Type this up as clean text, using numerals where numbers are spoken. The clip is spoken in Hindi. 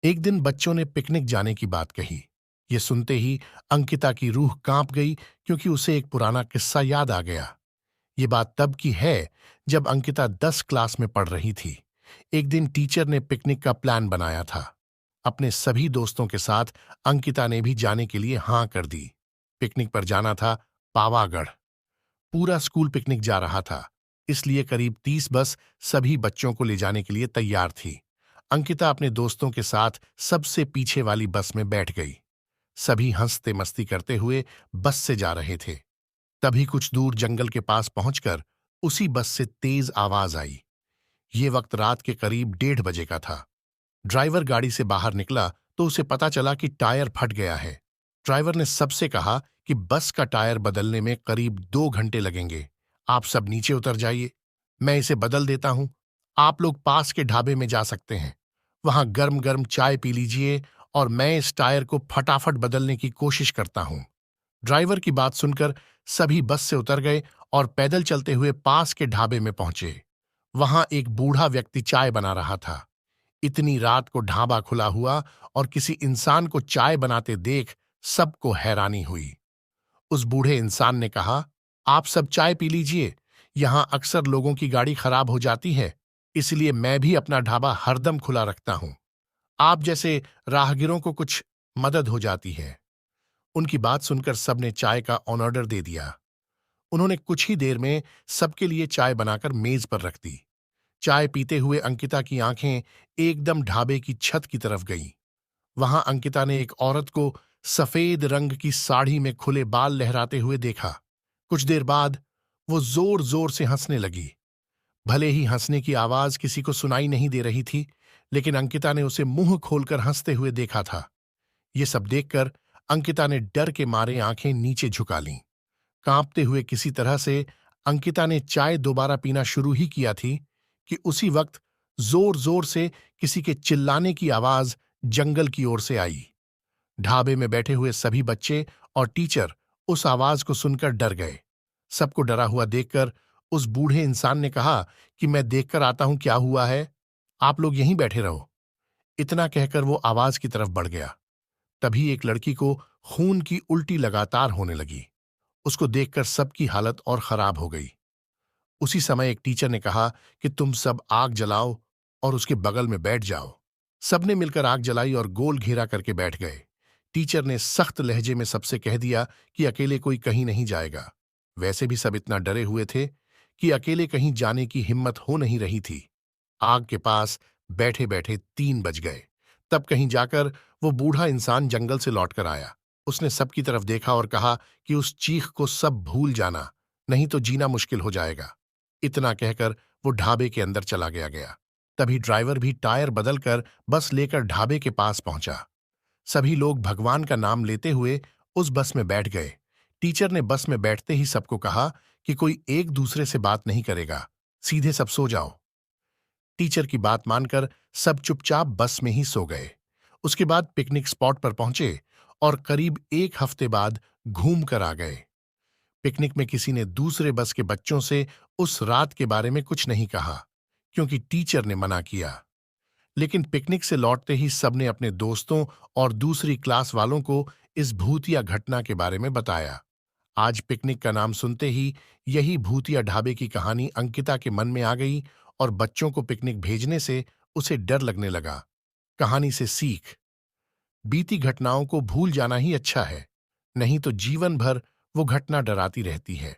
एक दिन बच्चों ने पिकनिक जाने की बात कही। ये सुनते ही अंकिता की रूह कांप गई, क्योंकि उसे एक पुराना किस्सा याद आ गया। ये बात तब की है जब अंकिता 10 क्लास में पढ़ रही थी। एक दिन टीचर ने पिकनिक का प्लान बनाया था। अपने सभी दोस्तों के साथ अंकिता ने भी जाने के लिए हां कर दी। पिकनिक पर जाना था पावागढ़। पूरा स्कूल पिकनिक जा रहा था, इसलिए करीब 30 बस सभी बच्चों को ले जाने के लिए तैयार थी। अंकिता अपने दोस्तों के साथ सबसे पीछे वाली बस में बैठ गई। सभी हंसते मस्ती करते हुए बस से जा रहे थे। तभी कुछ दूर जंगल के पास पहुंचकर उसी बस से तेज आवाज आई। ये वक्त रात के करीब 1:30 बजे का था। ड्राइवर गाड़ी से बाहर निकला तो उसे पता चला कि टायर फट गया है। ड्राइवर ने सबसे कहा कि बस का टायर बदलने में करीब 2 घंटे लगेंगे। आप सब नीचे उतर जाइए, मैं इसे बदल देता हूं। आप लोग पास के ढाबे में जा सकते हैं, वहां गर्म गर्म चाय पी लीजिए, और मैं इस टायर को फटाफट बदलने की कोशिश करता हूं। ड्राइवर की बात सुनकर सभी बस से उतर गए और पैदल चलते हुए पास के ढाबे में पहुंचे। वहां एक बूढ़ा व्यक्ति चाय बना रहा था। इतनी रात को ढाबा खुला हुआ और किसी इंसान को चाय बनाते देख सबको हैरानी हुई। उस बूढ़े इंसान ने कहा, आप सब चाय पी लीजिए, यहां अक्सर लोगों की गाड़ी खराब हो जाती है, इसलिए मैं भी अपना ढाबा हरदम खुला रखता हूं। आप जैसे राहगीरों को कुछ मदद हो जाती है। उनकी बात सुनकर सबने चाय का ऑर्डर दे दिया। उन्होंने कुछ ही देर में सबके लिए चाय बनाकर मेज पर रख दी। चाय पीते हुए अंकिता की आंखें एकदम ढाबे की छत की तरफ गईं। वहां अंकिता ने एक औरत को सफेद रंग की साड़ी में खुले बाल लहराते हुए देखा। कुछ देर बाद वो जोर जोर से हंसने लगी। भले ही हंसने की आवाज किसी को सुनाई नहीं दे रही थी, लेकिन अंकिता ने उसे मुंह खोलकर हंसते हुए देखा था। ये सब देखकर अंकिता ने डर के मारे आंखें नीचे झुका लीं। कांपते हुए किसी तरह से अंकिता ने चाय दोबारा पीना शुरू ही किया थी कि उसी वक्त जोर जोर से किसी के चिल्लाने की आवाज जंगल की ओर से आई। ढाबे में बैठे हुए सभी बच्चे और टीचर उस आवाज को सुनकर डर गए। सबको डरा हुआ देखकर उस बूढ़े इंसान ने कहा कि मैं देखकर आता हूं क्या हुआ है, आप लोग यहीं बैठे रहो। इतना कहकर वो आवाज की तरफ बढ़ गया। तभी एक लड़की को खून की उल्टी लगातार होने लगी। उसको देखकर सबकी हालत और खराब हो गई। उसी समय एक टीचर ने कहा कि तुम सब आग जलाओ और उसके बगल में बैठ जाओ। सबने मिलकर आग जलाई और गोल घेरा करके बैठ गए। टीचर ने सख्त लहजे में सबसे कह दिया कि अकेले कोई कहीं नहीं जाएगा। वैसे भी सब इतना डरे हुए थे कि अकेले कहीं जाने की हिम्मत हो नहीं रही थी। आग के पास बैठे बैठे 3 बज गए। तब कहीं जाकर वो बूढ़ा इंसान जंगल से लौटकर आया। उसने सबकी तरफ देखा और कहा कि उस चीख को सब भूल जाना, नहीं तो जीना मुश्किल हो जाएगा। इतना कहकर वो ढाबे के अंदर चला गया। तभी ड्राइवर भी टायर बदलकर बस लेकर ढाबे के पास पहुंचा। सभी लोग भगवान का नाम लेते हुए उस बस में बैठ गए। टीचर ने बस में बैठते ही सबको कहा कि कोई एक दूसरे से बात नहीं करेगा, सीधे सब सो जाओ। टीचर की बात मानकर सब चुपचाप बस में ही सो गए। उसके बाद पिकनिक स्पॉट पर पहुंचे और करीब 1 हफ्ते बाद घूम कर आ गए। पिकनिक में किसी ने दूसरे बस के बच्चों से उस रात के बारे में कुछ नहीं कहा, क्योंकि टीचर ने मना किया। लेकिन पिकनिक से लौटते ही सबने अपने दोस्तों और दूसरी क्लास वालों को इस भूतिया घटना के बारे में बताया। आज पिकनिक का नाम सुनते ही यही भूतिया ढाबे की कहानी अंकिता के मन में आ गई, और बच्चों को पिकनिक भेजने से उसे डर लगने लगा। कहानी से सीख: बीती घटनाओं को भूल जाना ही अच्छा है, नहीं तो जीवन भर वो घटना डराती रहती है।